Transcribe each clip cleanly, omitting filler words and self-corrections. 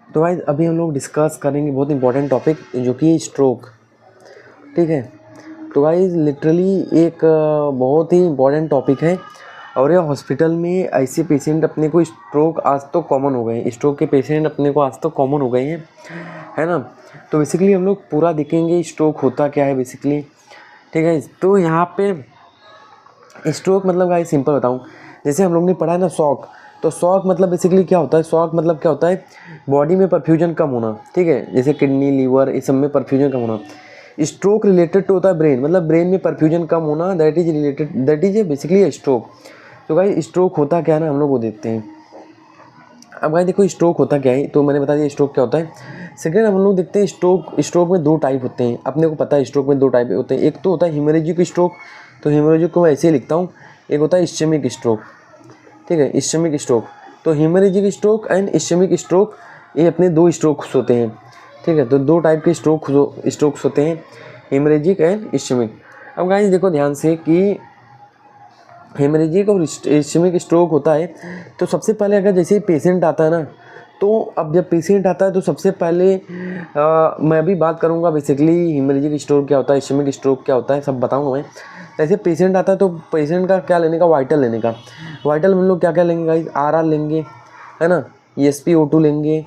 तो गाइस अभी हम लोग डिस्कस करेंगे बहुत इंपॉर्टेंट टॉपिक जो कि स्ट्रोक, ठीक है। तो गाइस लिटरली एक बहुत ही इंपॉर्टेंट टॉपिक है और ये हॉस्पिटल में ऐसे पेशेंट अपने को स्ट्रोक आज तो कॉमन हो गए हैं, स्ट्रोक के पेशेंट अपने को आज तो कॉमन हो गए हैं, है ना। तो बेसिकली हम लोग पूरा देखेंगे स्ट्रोक होता क्या है बेसिकली, ठीक है। तो यहाँ पे स्ट्रोक मतलब गाइस सिंपल बताऊँ, जैसे हम लोग ने पढ़ा है ना शॉक, तो शॉक मतलब बेसिकली क्या होता है, शॉक मतलब क्या होता है, बॉडी में परफ्यूजन कम होना, ठीक है, जैसे किडनी लीवर इस सब में परफ्यूजन कम होना। स्ट्रोक रिलेटेड टू होता है ब्रेन, मतलब ब्रेन में परफ्यूजन कम होना, that is related, that is basically stroke. तो भाई स्ट्रोक होता क्या है ना, हम लोग वो देखते हैं। अब भाई देखो स्ट्रोक होता क्या है, तो मैंने बता दिया स्ट्रोक क्या होता है। सेकेंड हम लोग देखते हैं स्ट्रोक में दो टाइप होते हैं, अपने को पता है स्ट्रोक में दो टाइप होते हैं। एक तो होता है हिमोरेजिक स्ट्रोक, तो हिमोरेजिक को मैं ऐसे ही लिखता हूँ। एक होता है इस्चेमिक स्ट्रोक, ठीक है, इस्चेमिक स्ट्रोक। तो haemorrhagic stroke and ischaemic stroke ये अपने दो स्ट्रोक्स होते हैं, ठीक है। तो दो टाइप के स्ट्रोक्स होते हैं, हिमोरेजिक एंड इस्चेमिक। अब गाइस देखो ध्यान से कि हेमरेजिक और इस्चेमिक स्ट्रोक होता है, तो सबसे पहले अगर जैसे पेशेंट आता है ना, तो अब जब पेशेंट आता है तो सबसे पहले मैं अभी बात करूंगा बेसिकली हेमरेजिक स्ट्रोक क्या होता है, इस्चेमिक स्ट्रोक क्या होता है, सब बताऊंगा मैं। जैसे पेशेंट आता है तो पेशेंट का क्या लेने का, वाइटल लेने का। वाइटल हम लोग क्या क्या लेंगे गाइस, आरआर लेंगे, है ना, SpO2 लेंगे,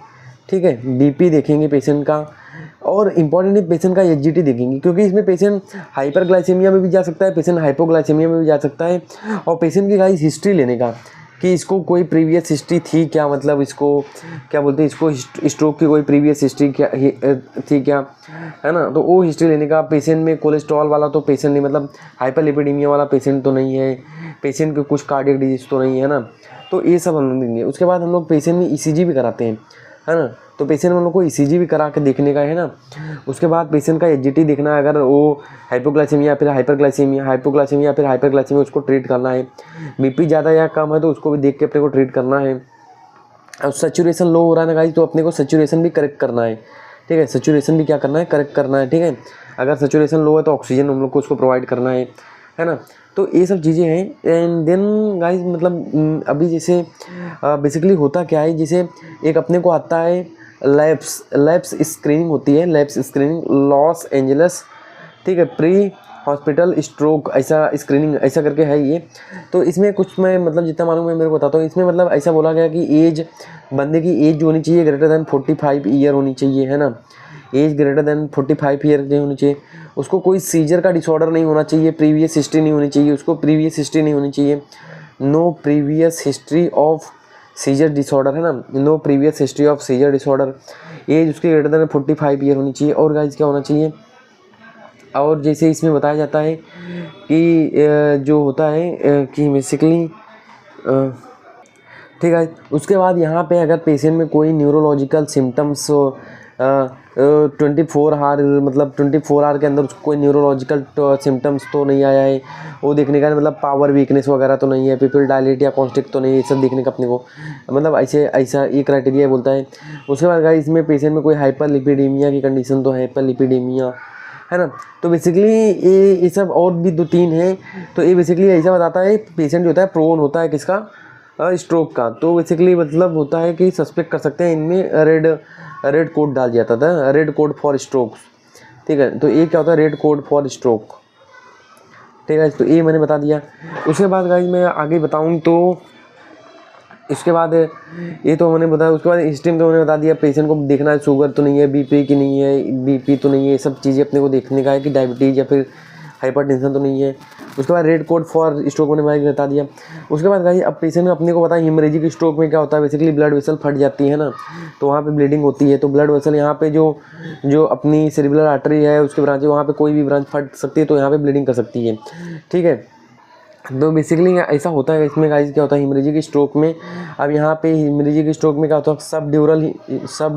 ठीक है, BP देखेंगे पेशेंट का, और इम्पॉर्टेंट पेशेंट का एचजीटी देखेंगे, क्योंकि इसमें पेशेंट हाइपरग्लाइसेमिया में भी जा सकता है, पेशेंट हाइपोग्लाइसेमिया में भी जा सकता है। और पेशेंट की गाइस हिस्ट्री लेने का कि इसको कोई प्रीवियस हिस्ट्री थी क्या, मतलब इसको क्या बोलते हैं, इसको स्ट्रोक की कोई प्रीवियस हिस्ट्री क्या थी क्या, है ना। तो वो हिस्ट्री लेने का, पेशेंट में कोलेस्ट्रॉल वाला तो पेशेंट नहीं, मतलब हाइपरलिपिडीमिया वाला पेशेंट तो नहीं है, पेशेंट के कुछ कार्डियक डिजीज तो नहीं है ना। तो ये सब हम लोग देंगे। उसके बाद हम लोग पेशेंट में ECG भी कराते हैं, है ना। तो पेशेंट में हम लोग को ECG भी करा के देखने का है ना। उसके बाद पेशेंट का एचजीटी देखना है, अगर वो हाइपोग्लाइसेमिया फिर हाइपोग्लाइसेमिया फिर हाइपरग्लाइसेमिया, उसको ट्रीट करना है। BP ज़्यादा या कम है तो उसको भी देख के अपने को ट्रीट करना है। अब सैचुरेशन लो हो रहा है ना गाइस, तो अपने को सैचुरेशन भी करेक्ट करना है, ठीक है, सैचुरेशन भी क्या करना है, करेक्ट करना है, ठीक है। अगर सैचुरेशन लो है तो ऑक्सीजन हम लोग को उसको प्रोवाइड करना है ना। तो ये सब चीज़ें हैं। एंड देन गाइस मतलब अभी जैसे बेसिकली होता क्या है, जैसे एक अपने को आता है लैब्स स्क्रीनिंग होती है, लैब्स स्क्रीनिंग लॉस एंजल्स, ठीक है, प्री हॉस्पिटल स्ट्रोक ऐसा स्क्रीनिंग ऐसा करके है ये। तो इसमें कुछ मैं मतलब जितना मालूम है मेरे को बताता हूँ। इसमें मतलब ऐसा बोला गया कि एज, बंदे की एज जो होनी चाहिए ग्रेटर दैन 45 ईयर होनी चाहिए, है ना, एज ग्रेटर दैन 45 ईयर की होनी चाहिए। उसको कोई सीजर का डिसऑर्डर नहीं होना चाहिए, प्रीवियस हिस्ट्री नहीं होनी चाहिए, उसको प्रीवियस हिस्ट्री नहीं होनी चाहिए, no previous history of seizure disorder, है ना, no previous history of seizure disorder. Age उसकी ग्रेटर देन 45 ईयर होनी चाहिए। और गाइस क्या होना चाहिए, और जैसे इसमें बताया जाता है कि जो होता है कि बेसिकली ठीक है। उसके बाद यहाँ पे अगर पेशेंट में कोई न्यूरोलॉजिकल सिम्टम्स हो, 24 आवर मतलब 24 आवर के अंदर उसको कोई न्यूरोलॉजिकल सिम्टम्स तो नहीं आया है, वो देखने का, मतलब पावर वीकनेस वगैरह तो नहीं है, पिपल डायलेट या कॉन्स्टिक तो नहीं है, ये सब देखने का अपने को, मतलब ऐसे ऐसा ये क्राइटेरिया बोलता है। उसके बाद गाइस इसमें पेशेंट में कोई हाइपरलिपिडीमिया की कंडीशन तो है, हाइपरलिपिडीमिया, है ना। तो बेसिकली ये सब और भी 2-3 हैं। तो ये बेसिकली ऐसा बताता है पेशेंट जो होता है प्रोन होता है किसका, स्ट्रोक का। तो बेसिकली मतलब होता है कि सस्पेक्ट कर सकते हैं इनमें रेड कोड डाल दिया था, रेड कोड फॉर स्ट्रोक्स, ठीक है। तो ये क्या होता है, रेड कोड फॉर स्ट्रोक, ठीक है। तो ये मैंने बता दिया। उसके बाद गाइस मैं आगे बताऊं तो इसके बाद ये तो मैंने बताया। उसके बाद हिस्ट्री में तो मैंने बता दिया, पेशेंट को देखना है शुगर तो नहीं है, BP की नहीं है, BP तो नहीं है, ये सब चीज़ें अपने को देखने का है कि डायबिटीज़ या फिर हाइपरटेंशन तो नहीं है। उसके बाद रेड कोड फॉर स्ट्रोक मैंने भाई बता दिया। उसके बाद गाइस अब पेशेंट में अपने को पता है हिमरेजिक स्ट्रोक में क्या होता है, बेसिकली ब्लड वेसल फट जाती है ना, तो वहाँ पे ब्लीडिंग होती है। तो ब्लड वेसल यहाँ पे जो अपनी सेरिब्रल आर्टरी है उसके ब्रांच है, वहाँ पे कोई भी ब्रांच फट सकती है, तो यहाँ पे ब्लीडिंग कर सकती है, ठीक है। तो बेसिकली ऐसा होता है। इसमें गाइस क्या होता है हिमरेजिक स्ट्रोक में, अब यहाँ पे हिमरेजिक स्ट्रोक में क्या होता है, सब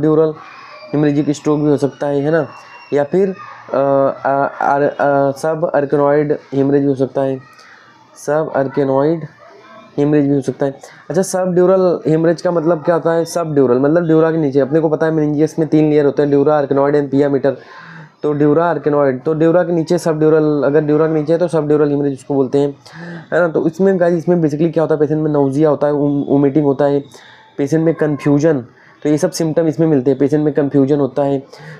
ड्यूरल हिमरेजिक स्ट्रोक भी हो सकता है ना, या फिर सब अर्केनॉइड हिमरेज भी हो सकता है, सब अर्केनॉइड हिमरेज भी हो सकता है। अच्छा, सब ड्यूरल हिमरेज का मतलब क्या होता है, सब ड्यूरल मतलब ड्यूरा के नीचे, अपने को पता है मेनिंजियस में 3 लेयर होते हैं, ड्यूरा, अर्केनॉइड एंड पिया मीटर। तो ड्यूरा अर्केनॉइड, तो ड्यूरा के नीचे सब ड्यूरल, अगर ड्यूरा के नीचे है तो सब ड्यूरल हिमरेज उसको बोलते हैं, है ना। तो इसमें गाइस इसमें बेसिकली क्या होता है, पेशेंट में नाउजिया होता है, वोमिटिंग होता है, पेशेंट में कन्फ्यूजन। तो ये सब सिम्टम इसमें मिलते हैं। पेशेंट में कन्फ्यूजन होता है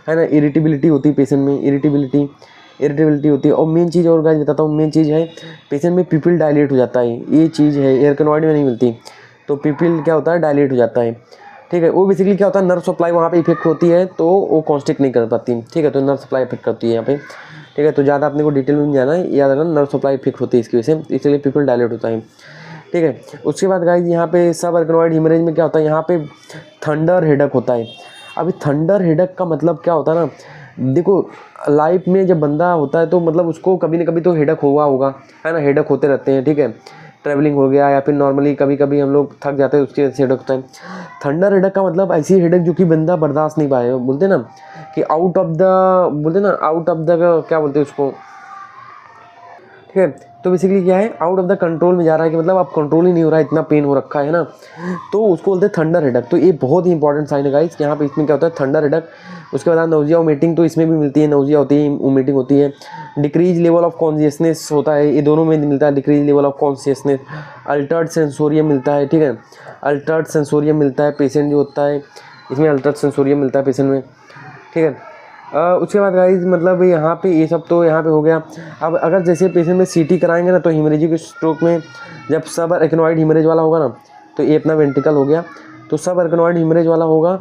ना, इरिटेबिलिटी होती है पेशेंट में, इरिटेबिलिटी होती है। और मेन चीज़ और गाइस बताता हूँ, मेन चीज़ है पेशेंट में पिपिल डायलेट हो जाता है। ये चीज़ है एयरकनॉइड में नहीं मिलती, तो पिपिल क्या होता है, डायलेट हो जाता है। ठीक है, वो बेसिकली क्या होता है, नर्व सप्लाई वहाँ पे इफेक्ट होती है, तो वो कॉन्स्ट्रिक्ट नहीं कर पाती। ठीक है, तो नर्व सप्लाई इफेक्ट करती है यहाँ पे। ठीक है, तो ज़्यादा अपने को डिटेल में नहीं जाना है, याद रखना नर्व सप्लाई इफेक्ट होती है इसकी वजह से, इसलिए पिपिल डायलेट होता है। ठीक है, उसके बाद गाइस यहाँ पे सब आर्कनॉइड हिमरेज में क्या होता है, यहाँ पे थंडर हेडक होता है। अभी थंडर हेडक का मतलब क्या होता है ना, देखो लाइफ में जब बंदा होता है तो मतलब उसको कभी ना कभी तो हेडक हुआ होगा, है ना, हेडक होते रहते हैं। ठीक है, ट्रैवलिंग हो गया या फिर नॉर्मली कभी कभी हम लोग थक जाते हैं, उसकी वजह से हेडक होता है। थंडर हेडक का मतलब ऐसी हेडक जो कि बंदा बर्दाश्त नहीं पाए, बोलते ना कि आउट ऑफ द, बोलते ना आउट ऑफ द, क्या बोलते हैं उसको। ठीक है, तो बेसिकली क्या है, आउट ऑफ द कंट्रोल में जा रहा है, कि मतलब अब कंट्रोल ही नहीं हो रहा है, इतना पेन हो रखा है ना, तो उसको बोलते हैं थंडर हेडक। तो ये बहुत ही इंपॉर्टेंट साइन है गाइस, यहाँ पे इसमें क्या होता है, थंडर हेडक। उसके बाद नौजिया वोमिटिंग, तो इसमें भी मिलती है, नौजिया होती है, वोमिटिंग होती है। डिक्रीज लेवल ऑफ कॉन्शियसनेस होता है, ये दोनों में मिलता है, decrease level of consciousness. Altered sensorium मिलता है। ठीक है, अल्टर्ड सेंसोरियम मिलता है पेशेंट जो होता है, इसमें अल्टर्ड सेंसोरियम मिलता है पेशेंट में। ठीक है, उसके बाद गाइस मतलब यहाँ पे ये सब तो यहाँ पे हो गया। अब अगर जैसे पेशेंट में सीटी कराएंगे ना, तो हिमरेजिक स्ट्रोक में जब सब आर्कनॉइड हिमरेज वाला होगा ना, तो ये अपना वेंट्रिकल हो गया, तो सब आर्कनॉइड हिमरेज वाला होगा,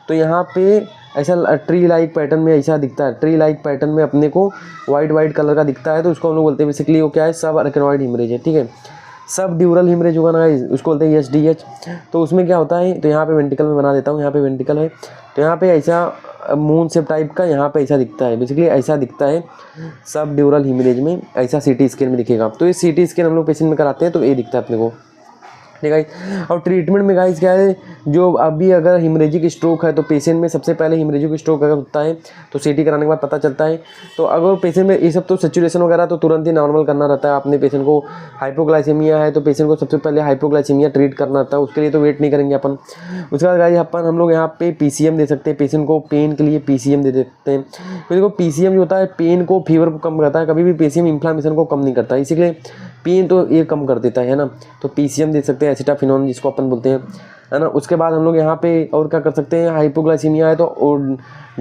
तो यहाँ पे ऐसा ट्री लाइक पैटर्न में ऐसा दिखता है, ट्री लाइक पैटर्न में अपने को वाइट कलर का दिखता है, तो उसको हम लोग बोलते हैं बेसिकली वो क्या है, सब आर्कनॉइड हिमरेज है। ठीक है, सब ड्यूरल हिमरेज होगा ना, उसको बोलते हैं SDH। तो उसमें क्या होता है, तो यहाँ पे वेंट्रिकल में बना देता हूँ, यहाँ पे वेंट्रिकल है, तो यहाँ पे ऐसा मून शेप टाइप का यहाँ पे ऐसा दिखता है, बेसिकली ऐसा दिखता है सब ड्यूरल हिमरेज में, ऐसा CT स्कैन में दिखेगा। तो ये CT स्कैन हम लोग पेशेंट में कराते हैं, तो ये दिखता है अपने को। ठीक है, और ट्रीटमेंट में गाइस क्या है, जो अभी अगर हिमरेजिक स्ट्रोक है, तो पेशेंट में सबसे पहले हिमरेजिक स्ट्रोक अगर होता है तो CT कराने के बाद पता चलता है। तो अगर पेशेंट में ये सब तो सैचुरेशन वगैरह तो तुरंत ही नॉर्मल करना रहता है। अपने पेशेंट को हाइपोग्लाइसीमिया है, तो पेशेंट को सबसे पहले हाइपोग्लाइसीमिया ट्रीट करना रहता है, उसके लिए तो वेट नहीं करेंगे अपन। उसके बाद गाइस हम लोग यहाँ पे PCM दे सकते हैं, पेशेंट को पेन के लिए PCM दे देते हैं। तो देखो PCM जो होता है पेन को, फीवर को कम करता है, कभी भी PCM इन्फ्लामेशन को कम नहीं करता है, इसीलिए पेन तो ये कम कर देता है ना, तो PCM दे सकते हैं, एसिटाफिनोन जिसको अपन बोलते हैं, है ना। उसके बाद हम लोग यहाँ पे और क्या कर सकते हैं, हाइपोग्लाइसीमिया है तो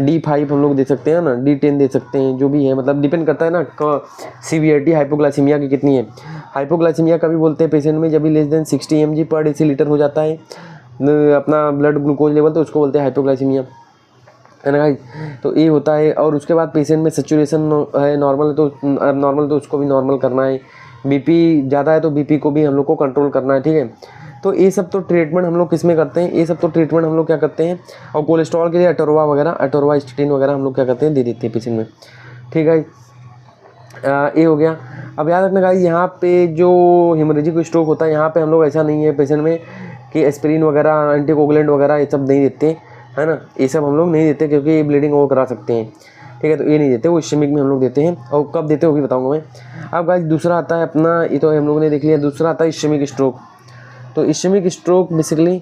D5 हम लोग दे सकते हैं ना, D10 दे सकते हैं, जो भी है, मतलब डिपेंड करता है ना सीवियरिटी हाइपोग्लाइसीमिया की कितनी है। हाइपोग्लाइसीमिया कभी बोलते हैं पेशेंट में जब भी लेस देन 60 mg पर डेसीलीटर हो जाता है अपना ब्लड ग्लूकोज लेवल, तो उसको बोलते हैं हाइपोग्लाइसीमिया, है ना गाइस। तो ये होता है। और उसके बाद पेशेंट में सेचुरेशन है नॉर्मल, तो उसको भी नॉर्मल करना है। BP ज़्यादा है तो BP को भी हम लोग को कंट्रोल करना है। ठीक है, तो ये सब तो ट्रीटमेंट हम लोग किस में करते हैं, ये सब तो ट्रीटमेंट हम लोग क्या करते हैं। और कोलेस्ट्रॉल के लिए अटोरवा स्टेटिन वगैरह हम लोग क्या करते हैं, दे देते हैं पेशेंट में। ठीक है, ये हो गया। अब याद रखना गाइस, यहाँ पे जो हिमरेजिक स्ट्रोक होता है, यहाँ पे हम लोग ऐसा नहीं है पेशेंट में कि एस्पिरिन वगैरह, एंटीकोगुलेंट वगैरह ये सब नहीं देते, है ना, ये सब हम लोग नहीं देते, क्योंकि ये ब्लीडिंग वो करा सकते हैं। ठीक है, तो ये नहीं देते, वो इस्केमिक में हम लोग देते हैं, और कब देते हैं वो भी बताऊंगा मैं। अब गाइस दूसरा आता है अपना, ये तो हम लोगों ने देख लिया, दूसरा आता है इस्केमिक स्ट्रोक। तो इस्केमिक स्ट्रोक बेसिकली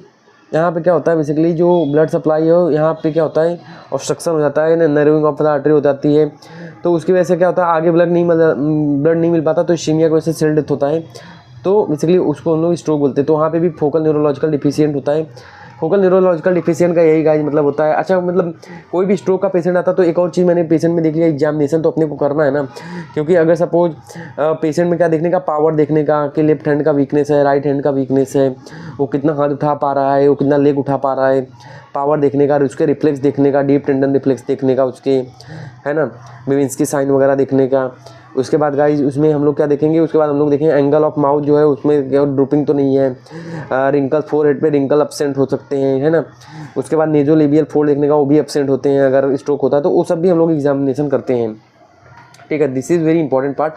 यहाँ पे क्या होता है, बेसिकली जो ब्लड सप्लाई है यहाँ पे क्या होता है, ऑब्स्ट्रक्शन हो जाता है, नर्विंग ऑफ द आर्टरी हो जाती है, तो उसकी वजह से क्या होता है, आगे ब्लड नहीं मिल पाता, तो इस्केमिया की वजह से सेल डेथ होता है, तो बेसिकली उसको हम लोग स्ट्रोक बोलते हैं। तो वहाँ पे भी फोकल न्यूरोलॉजिकल डिफिशिएंट होता है। फोकल न्यूरोलॉजिकल डिफिशिएंट का यही गाइस मतलब होता है। अच्छा, मतलब कोई भी स्ट्रोक का पेशेंट आता है तो एक और चीज़ मैंने पेशेंट में देख लिया, एग्जामिनेशन तो अपने को करना है ना, क्योंकि अगर सपोज पेशेंट में क्या देखने का, पावर देखने का कि लेफ्ट हैंड का वीकनेस है, राइट हैंड का वीकनेस है, वो कितना हाथ उठा पा रहा है, वो कितना लेग उठा पा रहा है, पावर देखने का, उसके रिफ्लेक्स देखने का, डीप टेंडन रिफ्लेक्स देखने का उसके, है ना, बेविंस्की साइन वगैरह देखने का। उसके बाद गाइस उसमें हम लोग क्या देखेंगे, उसके बाद हम लोग देखेंगे एंगल ऑफ माउथ जो है उसमें ड्रूपिंग तो नहीं है, रिंकल फोरहेड पे रिंकल एब्सेंट हो सकते हैं, है ना। उसके बाद नेजोलेबियल फोल्ड देखने का, वो भी एब्सेंट होते हैं अगर स्ट्रोक होता है, तो वो सब भी हम लोग एग्जामिनेशन करते हैं। ठीक है, this is very important part,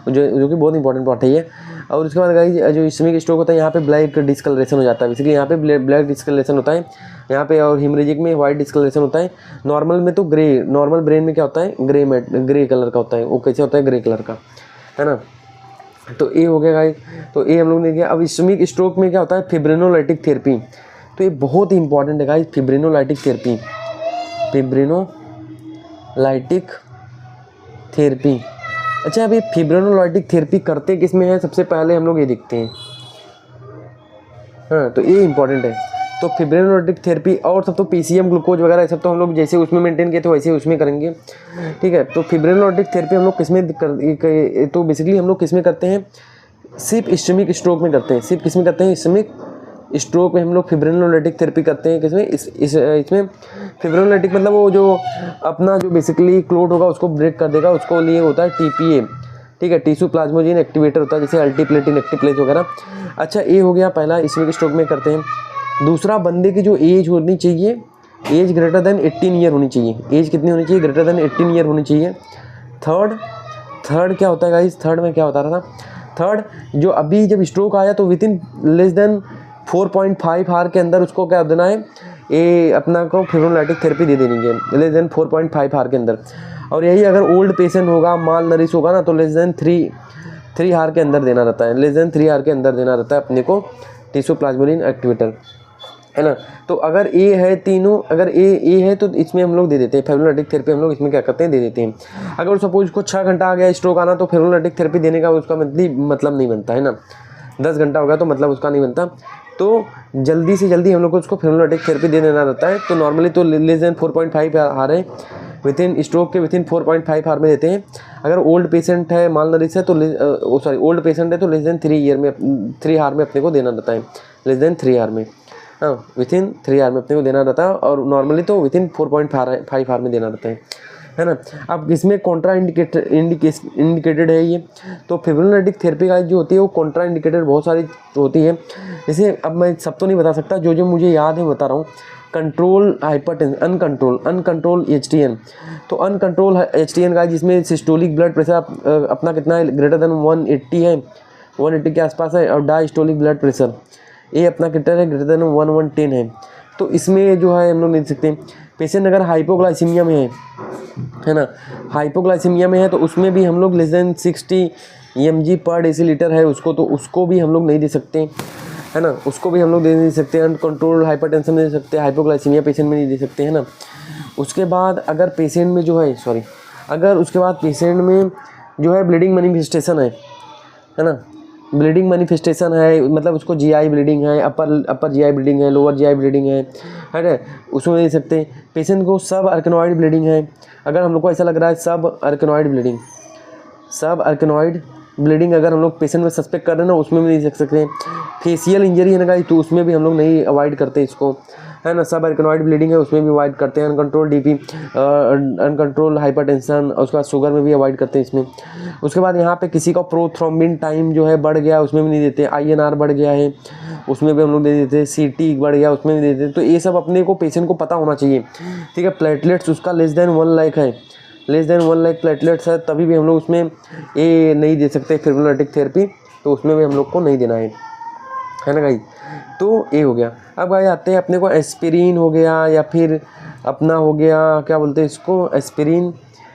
जो कि बहुत इंपॉर्टेंट पार्ट है ये। और उसके बाद गाइस जो इस्केमिक स्ट्रोक होता है, यहाँ पे ब्लैक डिस्कलरेशन हो जाता है, बेसिकली यहाँ पे ब्लैक डिस्कलरेशन होता है यहाँ पे, और हिमरेजिक में वाइट डिस्कलरेशन होता है। नॉर्मल में तो ग्रे, नॉर्मल ब्रेन में क्या होता है, ग्रे कलर का होता है, वो कैसे होता है, ग्रे कलर का, है ना। तो ये हो गया गाइस, तो ये हम लोग ने किया। अब इस्केमिक स्ट्रोक में क्या होता है, फिब्रिनोलाइटिक थेरेपी, तो ये बहुत ही इंपॉर्टेंट है गाइस, फिब्रिनोलाइटिक थेरेपी। अच्छा, अभी फिब्रिनोलाइटिक थेरेपी करते किस में है, सबसे पहले हम लोग ये देखते हैं, हाँ, तो ये इंपॉर्टेंट है। तो फिब्रिनोलिटिक थेरेपी और सब तो पीसीएम ग्लूकोज वगैरह सब तो हम लोग जैसे उसमें मेंटेन किए थे वैसे उसमें करेंगे, ठीक है। तो फिब्रिनोलिटिक थेरेपी हम लोग किसमें तो बेसिकली हम लोग किसमें करते हैं, सिर्फ इस्केमिक स्ट्रोक में करते हैं। सिर्फ किसमें करते हैं, इस्केमिक स्ट्रोक में हम लोग फिब्रिनोलिटिक थेरेपी करते हैं। किसमें, इसमें फिब्रिनोलिटिक मतलब वो जो अपना जो बेसिकली क्लोट होगा उसको ब्रेक कर देगा, उसको लिए होता है टीपीए, ठीक है, टिश्यू प्लाज्मोजेन एक्टिवेटर होता है, जैसे अल्टीप्लेटिन एक्टिप्लेज वगैरह। अच्छा, ये हो गया पहला, इस्केमिक स्ट्रोक में करते हैं। दूसरा, बंदे की जो एज होनी चाहिए, एज ग्रेटर देन 18 ईयर होनी चाहिए। एज कितनी होनी चाहिए, ग्रेटर देन 18 ईयर होनी चाहिए। थर्ड क्या होता है गाइस, थर्ड में क्या होता रहा था, थर्ड जो अभी जब स्ट्रोक आया तो within less than 4.5 hour के अंदर उसको क्या देना है, ये अपना को फिब्रिनोलिटिक थेरेपी दे देनी है, लेस देन 4.5 आवर के अंदर। और यही अगर ओल्ड पेशेंट होगा, माल नरिश होगा ना, तो लेस देन 3 आवर के अंदर देना रहता है, लेस देन 3 आवर के अंदर देना रहता है अपने को टिश्यू प्लाज्मोजेन एक्टिवेटर, है ना। तो अगर ए है तीनों, अगर ए है तो इसमें हम लोग दे देते हैं फिब्रिनोलिटिक थेरेपी, हम लोग इसमें क्या करते हैं, दे देते हैं। अगर सपोज उसको 6 घंटा आ गया स्ट्रोक आना, तो फिब्रिनोलिटिक थेरेपी देने का उसका मतलब नहीं बनता है ना। 10 घंटा हो गया तो मतलब उसका नहीं बनता। तो जल्दी से जल्दी हम लोग को उसको फिब्रिनोलिटिक थेरेपी दे देना रहता है। तो नॉर्मली तो लेस देन 4.5 आवर है, विद इन स्ट्रोक के विद इन 4.5 आवर में देते हैं। अगर ओल्ड पेशेंट है, माल नरिश है, तो ओल्ड पेशेंट है तो लेस देन 3 आवर में अपने को देना रहता है, लेस देन 3 आवर में, हाँ, विद इन 3 आवर में अपने को देना रहता है। और नॉर्मली तो विद इन 4.5 आवर में देना रहता है ना। अब इसमें कॉन्ट्रा इंडिकेटेड है ये, तो फिब्रिनोलिटिक थेरेपी का जो होती है वो कॉन्ट्रा इंडिकेटेड बहुत सारी होती है। जैसे अब मैं सब तो नहीं बता सकता, जो मुझे याद है बता रहा हूँ। Control hypertension, uncontrol HTN. तो अनकंट्रोल एचटीएन का जिसमें सिस्टोलिक ब्लड प्रेशर अपना कितना है, ग्रेटर देन 180 है, 180 के आसपास है। और डायस्टोलिक ब्लड प्रेशर ये अपना कितना है, ग्रेटर देन 110 है। तो इसमें जो है हम लोग नहीं सकते। पेशेंट अगर हाइपोग्लाइसीमिया में है ना, हाइपोग्लाइसीमिया में है तो उसमें भी हम लोग लेस देन 60 mg पर डेसीलीटर है उसको, तो उसको भी हम लोग नहीं दे सकते, है ना, उसको भी हम लोग दे नहीं सकते। अनकंट्रोल हाइपरटेंशन में दे सकते, हाइपोग्लाइसीमिया पेशेंट में नहीं दे सकते, है ना। उसके बाद अगर पेशेंट में जो है अगर उसके बाद पेशेंट में जो है ब्लीडिंग मैनिफेस्टेशन है ना, ब्लीडिंग मैनिफेस्टेशन है, मतलब उसको जीआई ब्लीडिंग है, अपर जीआई ब्लीडिंग है, लोअर जीआई ब्लीडिंग है ना, उसमें दे सकते। पेशेंट को सब आर्कनॉइड ब्लीडिंग है, अगर हम लोग को ऐसा लग रहा है सब आर्कनॉइड ब्लीडिंग अगर हम लोग पेशेंट में सस्पेक्ट कर रहे हैं ना, उसमें भी नहीं देख सकते। फेशियल इंजरी है ना गाइस, तो उसमें भी हम लोग नहीं अवॉइड करते इसको, है ना। सब आर्कनॉइड ब्लीडिंग है उसमें भी अवॉइड करते हैं। अनकंट्रोल डीपी, अनकंट्रोल हाइपरटेंशन, उसके बाद शुगर में भी अवॉइड करते हैं इसमें। उसके बाद यहाँ पे किसी का प्रोथ्रोम्बिन टाइम जो है बढ़ गया, उसमें भी नहीं देते। INR बढ़ गया है उसमें भी हम लोग दे देते हैं। CT बढ़ गया उसमें भी दे देते। तो ये सब अपने को पेशेंट को पता होना चाहिए, ठीक है। प्लेटलेट्स उसका लेस देन 1 लाख है, लेस देन 1 लाख प्लेटलेट्स है, तभी भी हम लोग उसमें ये नहीं दे सकते फिब्रिनोलिटिक थेरेपी, तो उसमें भी हम लोग को नहीं देना है ना गाइस। तो ये हो गया। अब गाइस आते हैं अपने को एस्पिरिन हो गया, या फिर अपना हो गया क्या बोलते हैं इसको, एस्पिरिन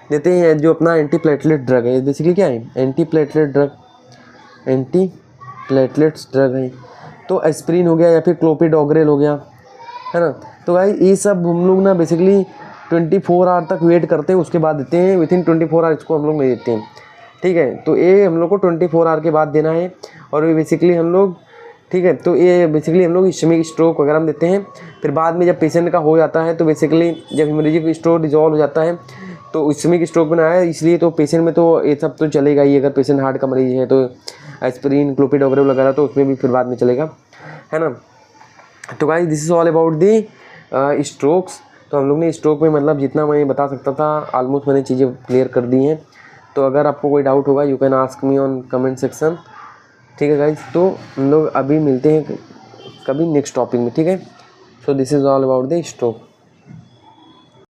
देते हैं जो अपना एंटी प्लेटलेट ड्रग है। बेसिकली क्या है, एंटी प्लेटलेट्स ड्रग है। तो एस्पिरिन हो गया या फिर क्लोपिडोग्रेल हो गया, है ना। तो गाइस ये सब हम लोग ना बेसिकली 24 आवर तक वेट करते हैं, उसके बाद देते हैं। विद इन 24 आवर इसको हम लोग नहीं देते हैं, ठीक है। तो ये हम लोग को 24 आवर के बाद देना है। और ये बेसिकली हम लोग, ठीक है, तो ये बेसिकली हम लोग इस्केमिक स्ट्रोक वगैरह में देते हैं। फिर बाद में जब पेशेंट का हो जाता है तो बेसिकली जब हेमोरेजिक स्ट्रोक रिजॉल्व हो जाता है तो इस्केमिक स्ट्रोक में आया, इसलिए तो पेशेंट में तो ये सब तो चलेगा ही। अगर पेशेंट हार्ट का मरीज है तो एस्पिरिन, क्लोपिडोग्रेल वगैरह तो उसमें भी फिर बाद में चलेगा, है ना। तो guys this is all about the strokes. तो हम लोग ने स्ट्रोक में मतलब जितना मैं बता सकता था ऑलमोस्ट मैंने चीज़ें क्लियर कर दी हैं। तो अगर आपको कोई डाउट होगा you can ask me on comment section, ठीक है गाइस। तो हम लोग अभी मिलते हैं कभी नेक्स्ट टॉपिक में, ठीक है। So this is all about the stroke.